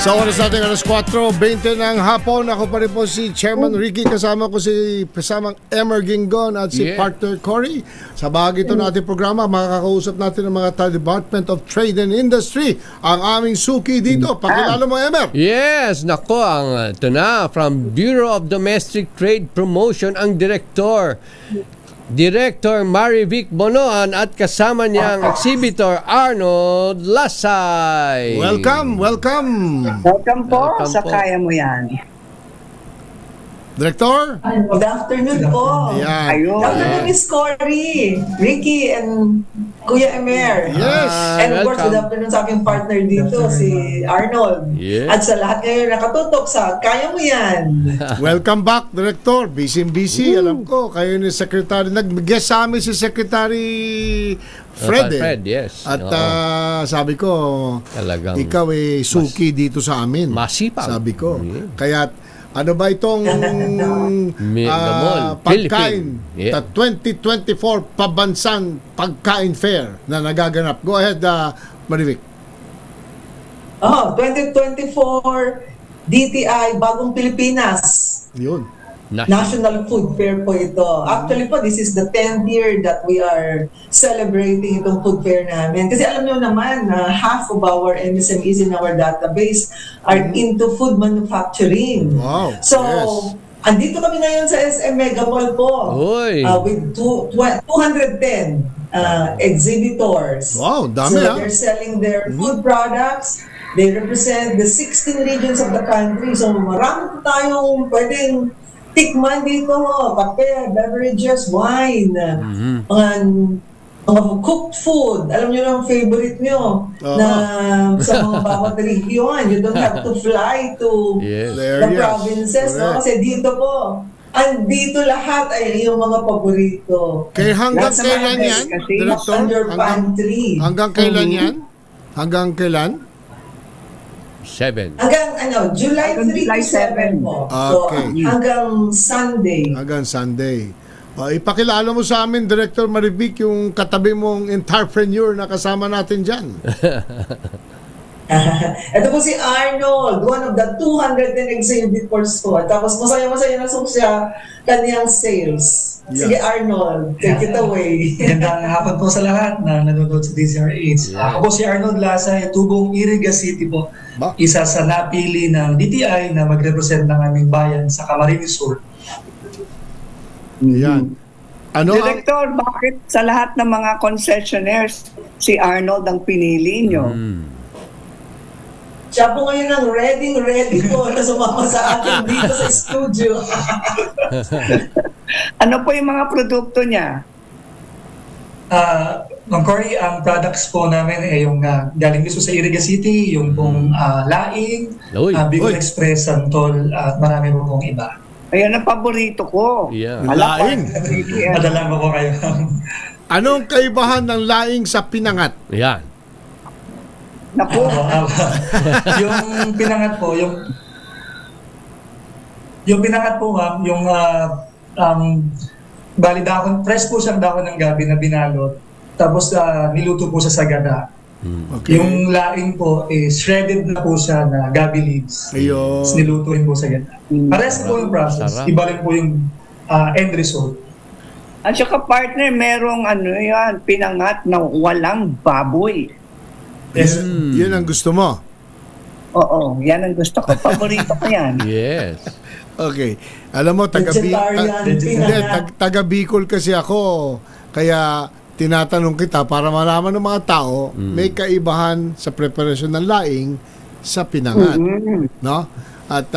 Sa oras natin alas 4:20 ng hapon, ako pa rin po si Chairman Ricky, kasama ko si kasamang Emer Gingon at si partner Cory. Sa bahagi ito natin programa, makakausap natin ang mga Department of Trade and Industry, ang aming suki dito. Pakilala mo, Emer. Yes, nako, ito na, from Bureau of Domestic Trade Promotion, ang Director Marivic Bonoan at kasama niyang exhibitor Arnold Lasay. Welcome. Welcome po sa Kaya Mo Yan. Director? Good afternoon po. Yan. Ayun. Good afternoon, Miss Cory, Ricky, and Kuya Emer. Yes. And of course, welcome. good afternoon sa aking partner dito, si Arnold. Yes. At sa lahat ngayon nakatutok sa Kaya Mo Yan. Welcome back, Director. Busy. Alam ko, kayo ni Secretary. Nag-guest sa amin si Secretary Fred. Fred, yes. At Oo. sabi ko, Talagang ikaw suki dito sa amin. masipag. Sabi ko. Yeah. Kaya ano ba itong Mall, pagkain Philippine. Yeah. sa 2024 Pabansang Pagkain Fair na nagaganap? Go ahead, Marivic. 2024 DTI Bagong Pilipinas. Yun. National Food Fair po ito. Actually po, this is the 10th year that we are celebrating itong food fair namin. Kasi alam nyo naman, half of our MSMEs in our database are into food manufacturing. Wow, So, yes. andito kami ngayon sa SM Mega Mall po. Uy. With 210 exhibitors. Wow, dami, So, ah. they're selling their food products. They represent the 16 regions of the country. So, marami po tayong pwedeng tikman dito, kape, beverages, wine, mga cooked food. Alam nyo lang favorite nyo na sa mga bawat region. You don't have to fly to Yes. There, the yes. provinces, no? Correct. Kasi dito po, andito lahat ay yung mga paborito. Kaya hanggang Nasa kailan mga yan, kasi, Director? Under pantry. Hanggang kailan yan? Hanggang kailan? 7. Hanggang July 3 July to 7 po. So, Okay. hanggang Sunday. Hanggang Sunday. Ipakilala mo sa amin, Director Marivic, yung katabi mong entrepreneur na kasama natin dyan. Ito po si Arnold, one of the 210 exhibitors po. Tapos masaya-masaya na siya kaniyang sales. Sige Arnold, take it away. Magandang hapon po sa lahat na nanonood sa DZRH. Yeah. Ako po si Arnold Lasay, tubong Iriga City po. Ba? Isa sa napili ng DTI na magrepresent ng aming bayan sa Camarines Sur. Yan. Ano ang... Director, bakit sa lahat ng mga concessionaires si Arnold ang pinili nyo? Siya po ngayon ang ready po na sumama sa akin dito sa studio. Ano po yung mga produkto niya? Ma'am Cory, ang products po namin ay yung galing mismo sa Iriga City, yung pong laing, Uy. Bicol Uy. Express, Santol, at marami po pong iba. Ayan ang paborito ko. Yeah. Laing. Madalang ko po kayo. Anong kaibahan ng laing sa pinangat? Yan. Naku, Yung pinangat po, yung pinangat po ma'am, yung bali dahon, fresh po siyang dahon ng gabi na binalot, tapos niluto po siya sa gata. Okay. Yung laing po is shredded na po siya na gabi leaves. Ayun. Tapos niluto rin po sa gata. Pares po yung process. Sarap. Iba rin po yung end result. at saka partner, merong yan, pinangat na walang baboy. Yes. Yun ang gusto mo. Oo, yan ang gusto ko. Paborito ko yan. Yes. Okay. Alam mo, Vegetarian, taga Bicol kasi ako. Kaya tinatanong kita para malaman ng mga tao, may kaibahan sa preparasyon ng laing sa pinangat. No? At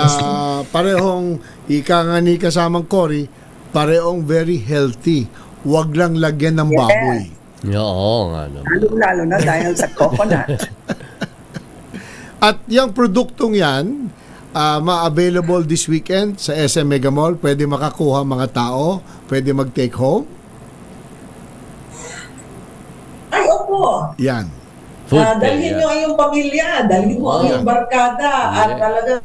parehong ika nga ni kasamang Cory, parehong very healthy. Huwag lang lagyan ng baboy. Oo nga naman. Lalo na dahil sa coconut. At yung produktong yan, ma-available this weekend sa SM Mega Mall. Pwede makakuha mga tao, pwede mag-take home. Ay, opo. Yan. Food Dalhin fair, nyo ang iyong pamilya, dalhin mo ang iyong barkada, at talagang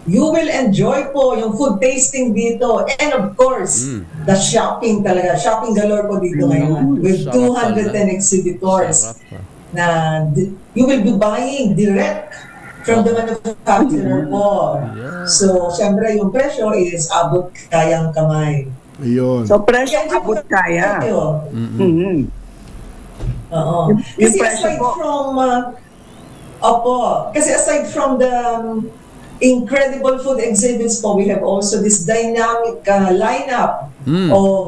you will enjoy po yung food tasting dito. And of course, the shopping talaga. Shopping galore po dito ngayon. With Sarap 210 pala. exhibitors Sarap, na you will be buying direct from the manufacturer po. Yeah. So, syempre yung presyo is abot kayang kamay. Ayun. So, presyo abot kaya. Mhm. Oo. Yung Kasi presyo aside po. from, kasi aside from the incredible food exhibits po, we have also this dynamic lineup of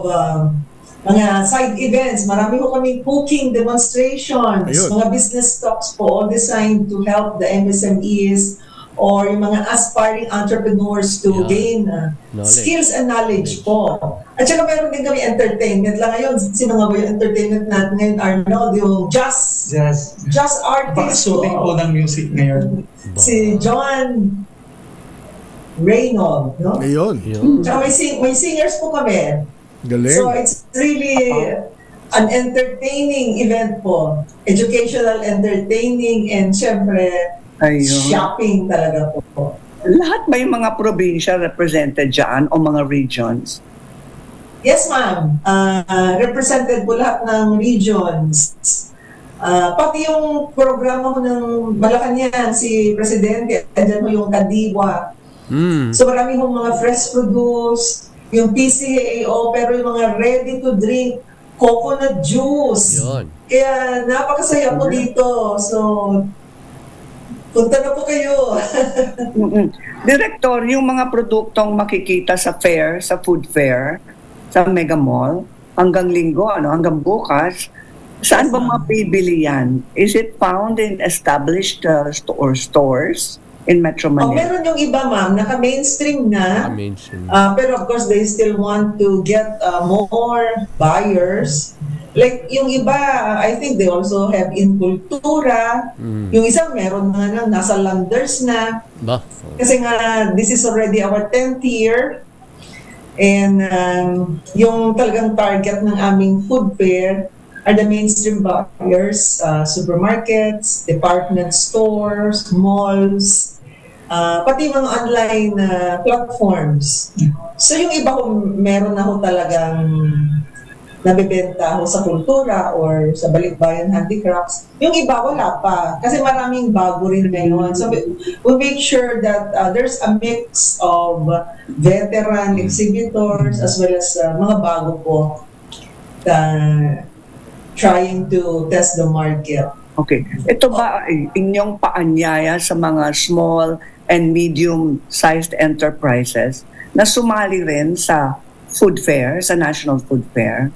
mga side events. Marami po kaming cooking demonstrations, Ayun. mga business talks po, all designed to help the MSMEs or yung mga aspiring entrepreneurs to Yeah. gain Knowledge. skills and knowledge po. At saka meron din kami entertainment lang ngayon. Sino nga ba yung entertainment natin ngayon, Arnold? Yung jazz artist Pakasuting po ng music ngayon. Si John Reynolds, no? Ayun. Yun. Tsaka may singers po kami. Galing. So it's really an entertaining event po. Educational, entertaining, and syempre, Ayun. shopping talaga po. Lahat ba yung mga probinsya represented dyan o mga regions? Yes, ma'am. Represented po lahat ng regions. Pati yung programa mo ng Malacanang, si Presidente, andyan mo yung Kadiwa. So marami hong mga fresh produce, yung PCAO, pero yung mga ready to drink coconut juice. Yun. Kaya napakasaya po dito. So, punta na po kayo. Director, yung mga produktong makikita sa fair, sa food fair, sa Mega Mall, hanggang linggo, hanggang bukas, saan ba mapibili yan? Is it found in established stores in Metro Manila? Meron yung iba, ma'am, naka-mainstream na. Mainstream. Pero of course, they still want to get more buyers. Like, yung iba, I think they also have in Kultura. Yung isang meron na nasa Landers na. Ba? Kasi nga, this is already our 10th year. And yung talagang target ng aming food fair are the mainstream buyers, supermarkets, department stores, malls, pati mga online platforms. So yung iba kung meron na ho talagang nabibenta ho sa kultura or sa Balikbayan Handicrafts, yung iba wala pa. Kasi maraming bago rin ngayon. So we make sure that there's a mix of veteran exhibitors as well as mga bago po trying to test the market. Okay. Ito ba ay inyong paanyaya sa mga small and medium-sized enterprises na sumali rin sa food fair, sa National Food Fair?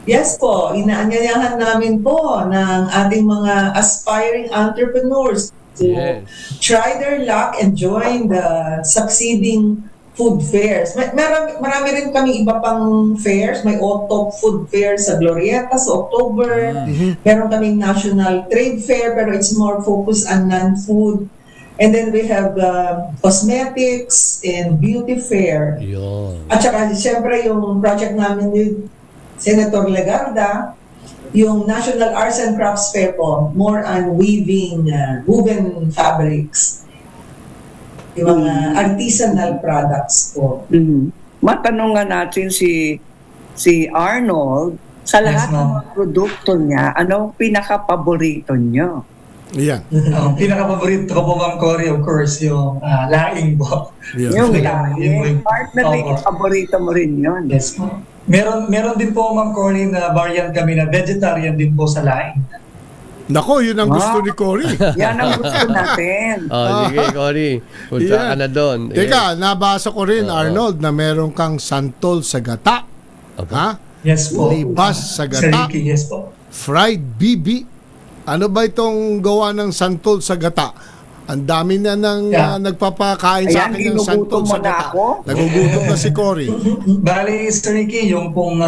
Yes po, inaanyayahan namin po ng ating mga aspiring entrepreneurs to try their luck and join the succeeding food fairs. Marami rin kami iba pang fairs. May auto food fair sa Glorieta sa October. Meron kaming national trade fair pero it's more focused on non-food. And then we have cosmetics and beauty fair. Yun. At saka siyempre yung project namin with Senator Legarda, yung National Arts and Crafts Fair po, more on weaving, woven fabrics. Yung mga artisanal products po. Matanong nga natin si Arnold, sa lahat Yes, ng ma'am. mga produkto niya, anong pinaka-paborito niyo? Yan. Ang pinaka-paborito ko po, Ma'am Cory, of course, yung laing po. Yan. Yung Yung- partner, Opo. paborito mo rin yun. Yes po. Meron din po, Ma'am Cory, na variant kami na vegetarian din po sa laing. Nako, yun ang gusto ni Cory. Yan ang gusto natin. Sige, Cory. Punta ka na doon. Teka, nabasa ko rin, Arnold, na meron kang santol sa gata. Ha? Yes po. Libas sa Sa gata. Ricky, yes po. Fried bibi. Ano ba itong gawa ng santol sa gata? Ang dami na nang nagpapakain sa Ayan, akin ng santol ginugutom mo sa na gata. ako. Nagugutom na si Cory. Bali, Sir Ricky, yung pong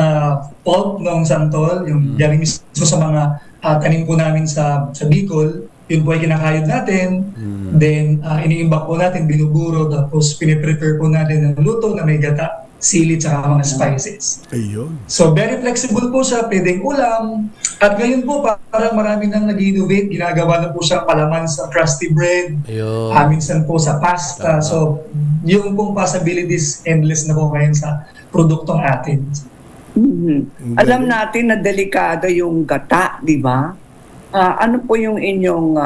pulp ng santol, yung galing mismo sa mga tanim po namin sa Bicol, yun po ay kinakayod natin. Then, iniimbak po natin, binuburo, tapos piniprepare po natin ng luto na may gata, sili, tsaka mga spices. Ayun. So, very flexible po siya, pwedeng ulam. At ngayon po, parang marami nang nag-innovate, ginagawa na po siya palaman sa crusty bread, Ayun. minsan po sa pasta. So, yung pong possibilities, endless na po ngayon sa produktong atin. Alam natin na delikado yung gata, di ba? Ano po yung inyong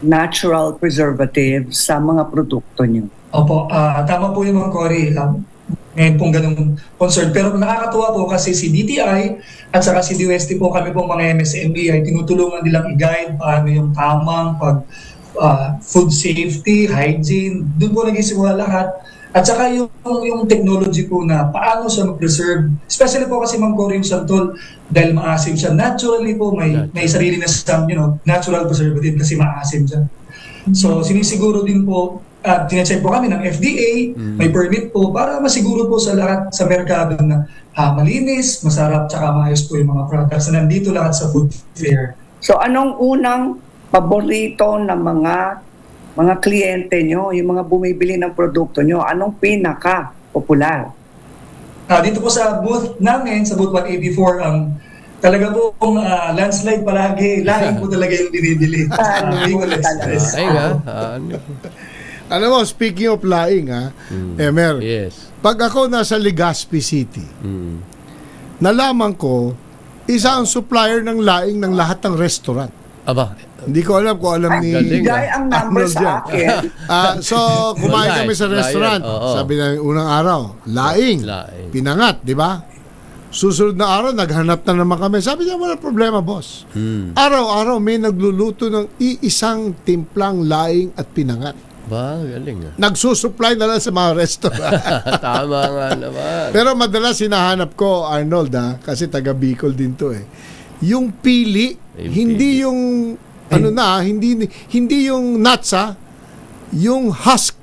natural preservatives sa mga produkto nyo? Opo, tama po yung mga Cory. Ngayon pong ganung concern. Pero nakakatuwa po kasi si DTI at saka si DOST po, kami pong mga MSME ay tinutulungan nilang i-guide paano yung tamang food safety, hygiene. Doon po nagsisimula lahat. At saka yung technology po na paano siya mag-preserve. Especially po kasi Ma'am Cory yung santol, dahil maasim siya. Naturally po may sarili na siyang natural preservative kasi maasim siya. So sinisiguro din po, tinacheck po kami ng FDA, may permit po para masiguro po sa lahat sa merkado na malinis, masarap, tsaka maayos po yung mga products na nandito lahat sa food fair. So anong unang paborito ng mga kliyente nyo, yung mga bumibili ng produkto nyo? Anong pinaka-popular? Dito po sa booth namin, sa booth 184, talaga po landslide palagi. Laing po talaga yung binibili. Bicol Express. Ay nga. Alam mo, speaking of laing, Emer, Yes. pag ako nasa Legazpi City, nalaman ko, isa ang supplier ng laing ng lahat ng restaurant. Aba, Hindi ko alam kung alam ni galing. Bigay ang number Arnold sa yan. akin. So, kumain kami sa restaurant. Oo. Sabi na unang araw, laing, Laing. pinangat, di ba? Susunod na araw, naghanap na naman kami. Sabi niya, wala problema, boss. Araw-araw, may nagluluto ng iisang timplang laing at pinangat. ba, galing Nagsusupply na lang sa mga restaurant. Tama nga naman. Pero madalas hinahanap ko, Arnold, kasi taga Bicol din to yung pili, Yung hindi pili. yung hindi yung nuts, yung husk.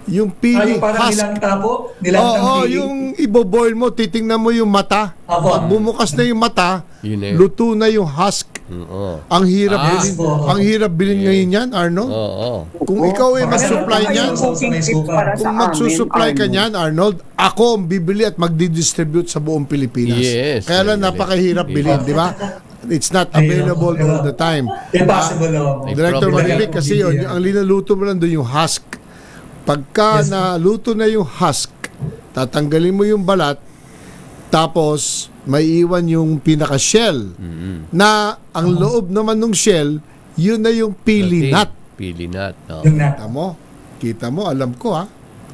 Yung pili, Yung parang husk. nilangta po? Nilangtang Oo, pili? yung iboboil mo, titingnan mo yung mata. Apo. Pag bumukas na yung mata, Yun na yun. luto na yung husk. Oo. Ang hirap bilhin. oo. Ang hirap bilhin ngayon yan, Arnold. Oo. Kung ikaw ay Meron mag-supply pa niyan, kayong cooking tips para sa kung amin, magsusupply ka Arnold? niyan, Arnold, ako ang bibili at magdi-distribute sa buong Pilipinas. Yes, Kaya lang really. napakahirap bilhin, di ba? It's not available all the time. Impossible ako. May Director problem. Maribik, kasi yun, ang linaluto mo lang doon yung husk. Pagka Yes, naluto na yung husk, tatanggalin mo yung balat, tapos may iwan yung pinaka-shell na ang loob naman ng shell, yun na yung pili nut. Pili nut. Oo. Yung na. Kita mo, alam ko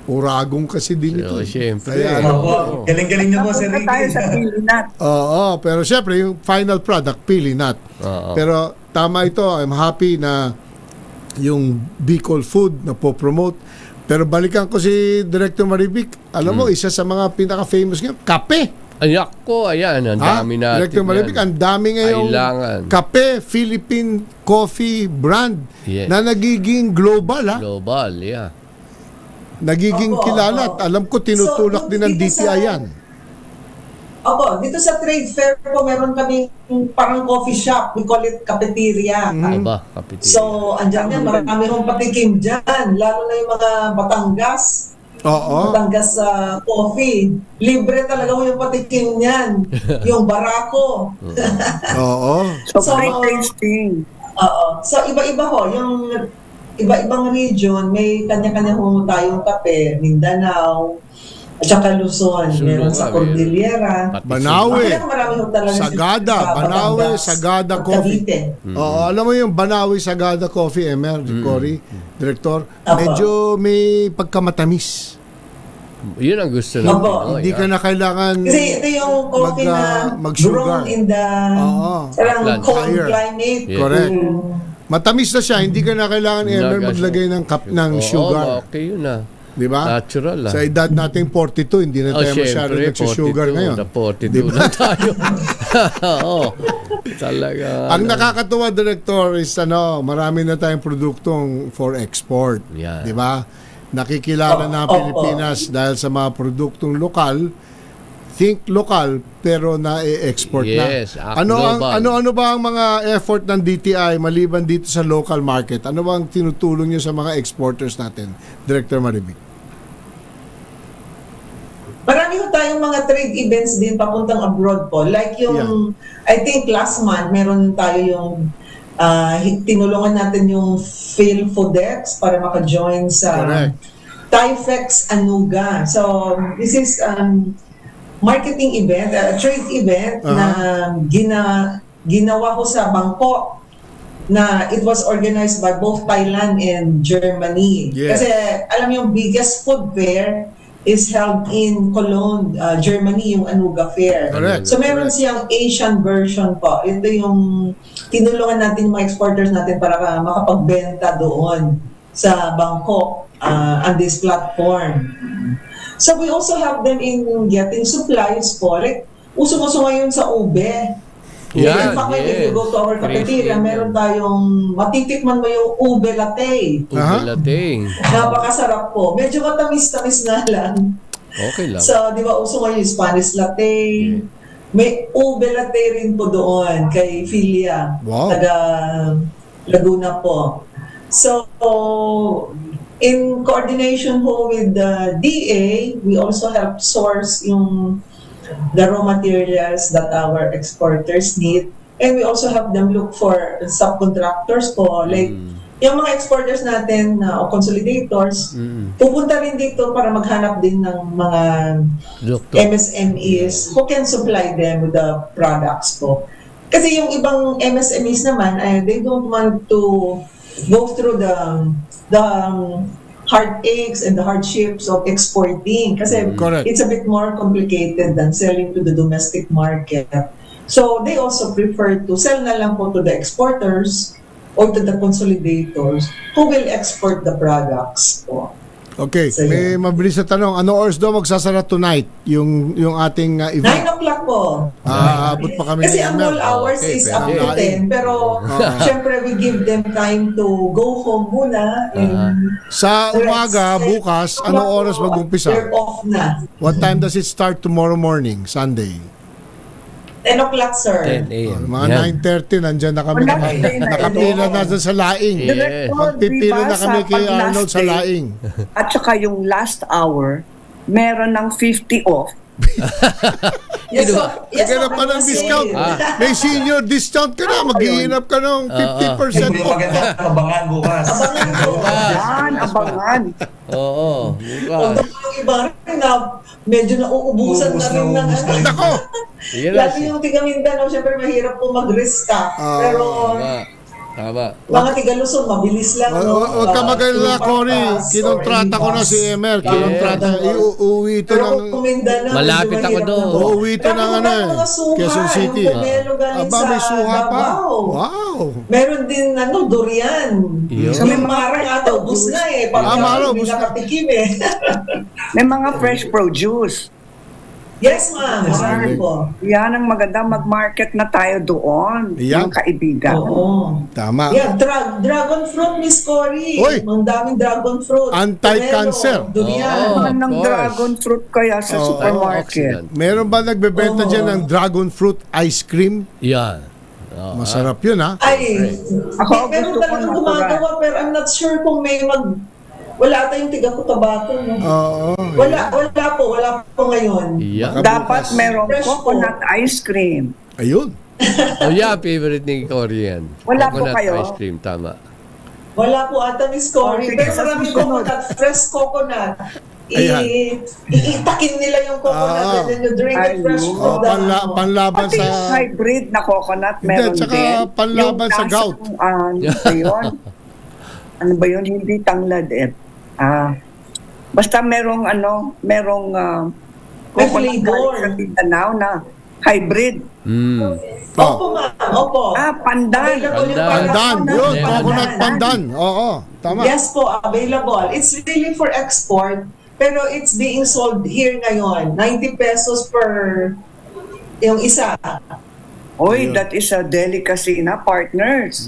Uragong kasi din ito. So, syempre. Kaya, Opo. Galing-galing niyo po, Sir Napunta tayo sa Ricky. pilinat. Oo, pero syempre yung final product, pili nut. Oo. Pero tama ito, I'm happy na yung Bicol food na po-promote. Pero balikan ko si Director Maribik. Alam mo, isa sa mga pinaka-famous ngayon, kape. Ayak ko, ayan. Ang dami natin. Director Maribik, ang dami ngayong Kailangan. kape, Philippine coffee brand Yes. na nagiging global. Global, yeah. Nagiging Opo, kilala. opo. Alam ko, tinutulak So, din ng dito DTI sa- yan. Opo, dito sa trade fair po, meron kami parang coffee shop. We call it cafeteria. Aba, kapitid. So, andyan yan, marami hong patikim dyan. Lalo na yung mga Batangas. Oo. Batangas coffee. Libre talaga mo yung patikim niyan. Yung barako. Oo. So, So, free tasting. Oo. So, iba-iba ho. Yung iba-ibang region, may kanya-kanya ho tayong kape. Mindanao, at saka Luzon. Meron sa Meron. Cordillera. Banawe. Kaya marami ho talaga Sagada, sa Banawe, Batangas, Sagada at Coffee. Cavite. Oo, alam mo yung Banawi Sagada Coffee, Emer, Cory, Director, Apo. medyo may pagkamatamis. Yun ang gusto natin. Opo. Oh, Hindi ka na kailangan Kasi ito yung coffee na mag-sugar. grown in the Oo. parang Upland. cold Higher. climate. Yeah. Correct. Matamis na siya, hindi ka na kailangan, Emer, maglagay ng ng sugar. Okay yun na. Di ba? Natural Sa edad nating 42, hindi na tayo masyado nagsusugar ngayon. Na 42 Di ba? na tayo. Oo. Talaga. Ang nakakatuwa, Director, is marami na tayong produktong for export. Yeah. Di ba? Nakikilala na ang Pilipinas dahil sa mga produktong lokal. Think lokal pero na-export Yes, na. Ano global. ba ang mga effort ng DTI maliban dito sa local market? Ano ba ang tinutulong niyo sa mga exporters natin, Director Maribik? Marami ho tayong mga trade events din papuntang abroad po. Like yung, I think last month, meron tayo yung tinulungan natin yung PhilFodex para maka-join sa Correct. TIFEX Anuga. So, this is marketing event, trade event na ginawa ko sa Bangkok na it was organized by both Thailand and Germany. Yeah. Kasi alam mo yung biggest food fair is held in Cologne, Germany, yung Anuga Fair. Correct. So meron Correct. siyang Asian version po. Ito yung tinulungan natin yung mga exporters natin para makapagbenta doon sa Bangkok on this platform. So we also have them in getting supplies po. Like, uso-uso ngayon sa ube. Yan, In fact, if you yes. go to our cafeteria, Crispy, meron tayong matitikman mo yung ube latte. Aha. Ube-latte. Napakasarap po. Medyo matamis-tamis na lang. Okay lang. So, di ba, uso ngayon yung Spanish latte. May ube latte rin po doon kay Philia. Wow. Taga Laguna po. So, in coordination po with the DA, we also help source yung the raw materials that our exporters need. And we also have them look for subcontractors po. Like, yung mga exporters natin o consolidators, pupunta rin dito para maghanap din ng mga Doktor. MSMEs who can supply them with the products po. Kasi yung ibang MSMEs naman, they don't want to go through the heartaches and the hardships of exporting kasi Correct. it's a bit more complicated than selling to the domestic market. So they also prefer to sell na lang po to the exporters or to the consolidators who will export the products po. Okay, So, may mabilis na tanong. Ano oras daw magsasara tonight yung ating 9 event? o'clock po. Abot pa kami Kasi ni ang Emel. mall hours Okay, is up to pwede. 10. Pero, syempre, we give them time to go home muna. And Sa umaga, bukas, anong oras mag-umpisa? They're off na. What time does it start tomorrow morning, Sunday? 10 o'clock, sir. 10 a.m. Mga Yan. 9:30, nandyan na kami. Wala na yun. Nakapila na doon sa laing. Yeah. Director, Magpipila diba, na kami sa kay pag-last Arnold sa day, laing. At saka yung last hour, meron ng 50 off. Yes, so, Naghanap pa ng discount. Ah. May senior discount ka na. Maghihinap ka ng 50% Hindi off. maganda abangan bukas. Yan, abangan. Oo. Although yung iba rin na medyo nauubusan na rin ng Uubos na rin. Nako! Yan na Lalo yung tiga Mindanao, syempre mahirap po mag-restock. Pero Tama. mga tiga Luzon, mabilis lang. no? Huwag ka mag-alala, Cory. Pass or Kinontrata ko na si Emel. Kinontrata. Iuwi ito Pero ng... kung Mindanao, Malapit medyo ako mahirap doon. na po. Uuwi ito Pero ng kung ano eh, mga suha, Quezon City. Yung pomelo galing Aba, may sa suha pa. Davao. Wow! Meron din durian. Yun. So, may marang ata, ubus na eh. Mara, ubus Hindi na. nakatikim eh. May mga fresh produce. Yes, ma'am. Marami po. Yan ang maganda, mag-market na tayo doon, Yan. mga kaibigan. Oo. Tama. Yeah, dragon fruit, Miss Cory. Uy! Ang daming dragon fruit. Anti-cancer. Pomelo, Durian. Oo. Ano ng course. dragon fruit kaya sa Oo, supermarket? Oxidant. Meron ba nagbebenta dyan ng dragon fruit ice cream? Yan. Masarap yun, ha? Ay, Ako, meron gusto ko talagang natural. gumagawa pero I'm not sure kung may wala tayong tiga Cotabato. No? Oo. Wala po ngayon. Yan. Dapat merong Fresh coconut ice cream. Ayun. Oh, yeah, favorite ni Korean. Wala po Coconut kayo? ice cream, tama. Wala po ata, Miss Cory. Okay, Pero sa maraming susunod. coconut, fresh coconut. Ayan. Iitakin nila yung coconut and then you drink it fresh Ayun. from the... Panlaban Pati sa... yung hybrid na coconut, Hindi, meron tsaka din. panlaban sa lasang, gout. ano ba yun? Ano ba yun? Hindi tanglad basta merong May coconut flavor. galing sa Mindanao na hybrid. Opo, ma'am. Opo. Pandan. Available yung Pandan. coconut Yun, Pandan. coconut pandan. Oo. Tama. Yes po, available. It's really for export, pero it's being sold here ngayon. 90 pesos per yung isa. Oy, that is a delicacy na, partners.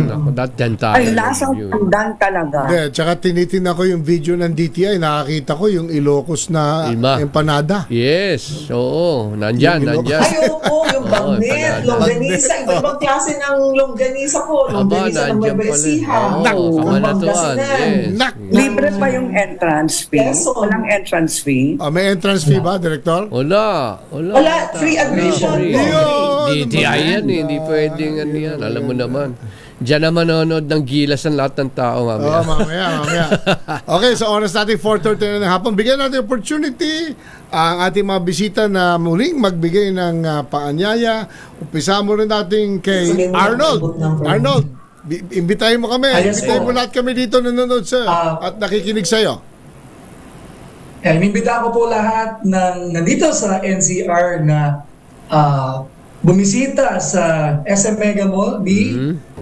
Ako, dyan tayo. Ay, lasang Yun. pandan talaga. Hindi, tsaka tinitingnan ko yung video ng DTI, nakakita ko yung Ilocos na Ilma. empanada. Yes, oo. Nandyan, Yung nandyan. Ay, opo, yung bagnet, pandan. longganisa. Iba-ibang klase ng longganisa po. Longganisa ng nandyan Nueva pala. Ecija. Oo, ng Kabanatuan. Pangasinan. Yes. Nak! Libre pa yung entrance fee. Peso. Walang entrance fee. May entrance fee ba, Director? Wala. Wala, free admission. Free. Yun! DTI yan eh. Hindi pwedeng ano yan. Alam mo naman. Diyan naman nanonood ng gilas ng lahat ng tao mamaya. Mamaya. Okay, sa oras natin 4:30 na ng hapon, bigyan natin opportunity ang ating mga bisita na muling magbigay ng paanyaya. Umpisa mo rin natin kay Arnold. Arnold, imbitahin mo kami. Yes, Imbitahin mo po. lahat kami dito nanonood at nakikinig sa'yo. Inimbita ko po lahat ng nandito sa NCR na bumisita sa SM Mega Mall B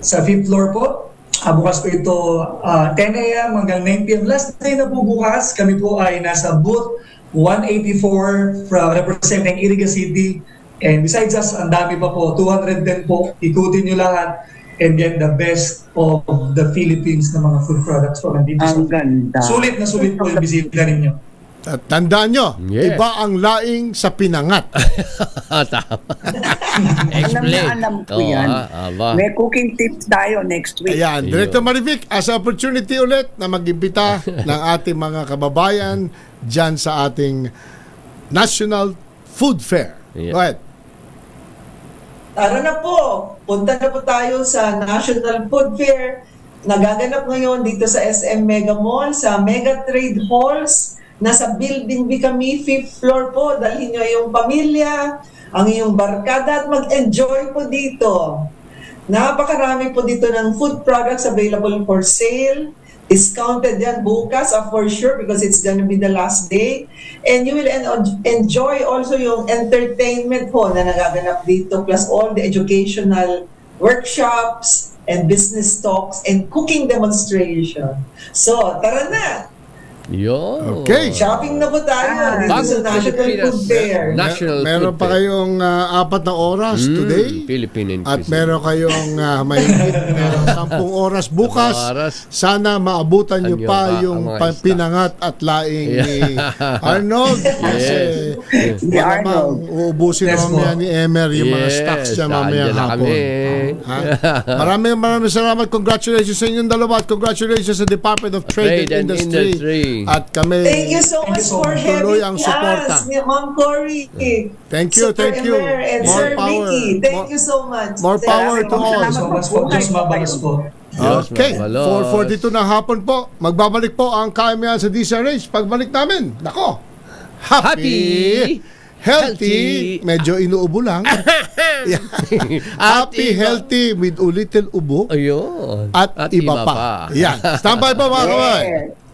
sa 5th floor po. Bukas po ito 10 a.m. hanggang 9 p.m. Last day na po bukas. Kami po ay nasa booth 184 from representing Iriga City. And besides us, ang dami pa po. 210 po. Ikutin nyo lahat and get the best of the Philippines na mga food products po nandito. Ang ganda. Sulit na sulit po yung bisita ninyo. At tandaan nyo, Yes. iba ang laing sa pinangat. Tama. Alam Explain. na alam ko Oo, yan. aba. May cooking tips tayo next week. Ayan, Director Marivic, as a opportunity ulit na mag-imbita ng ating mga kababayan dyan sa ating National Food Fair. Yeah. Go ahead. Tara na po, punta na po tayo sa National Food Fair. Nagaganap ngayon dito sa SM Mega Mall, sa Mega Trade Halls. Nasa Building B kami, 5th floor po. Dalhin nyo yung pamilya, ang iyong barkada at mag-enjoy po dito. Napakarami po dito ng food products available for sale. Discounted yan bukas for sure because it's gonna be the last day. And you will enjoy also yung entertainment po na nagaganap dito plus all the educational workshops and business talks and cooking demonstration. So, tara na! Yo. Okay. Shopping na po tayo dito Bagong sa National Pilipinas. Food Fair. National Meron Food pa Fair. kayong 4 na oras today. Philippine At Inquisition. meron kayong mahigit 10 oras bukas. 10 oras. Sana maabutan nyo Anyo pa pa yung ang mga pinangat at laing ni Arnold. Kasi Ni malamang Arnold. uubusin Yes, mamaya po. ni Emer yung mga stocks niya mamaya andyan na hapon. kami. Ha? Maraming salamat. Congratulations sa inyong dalawa at congratulations sa Department of Trade and Industry. At kami, Thank you so much for Tuloy having ang suporta. us, ni Ma'am Cory. Thank you, Super thank you. Emer and More Sir power. Mickey. Thank More- you so much. more power to all. Thank you so much po. Diyos mabalos po. Diyos Okay, mabalos. 4:42 ng hapon po. Magbabalik po ang KML sa DCRH. Pagbalik namin, nako, happy, healthy, medyo inuubo lang. Yeah. Happy, healthy with a little ubo Ayun. at iba pa. Yan. Standby po mga kawan. Yes.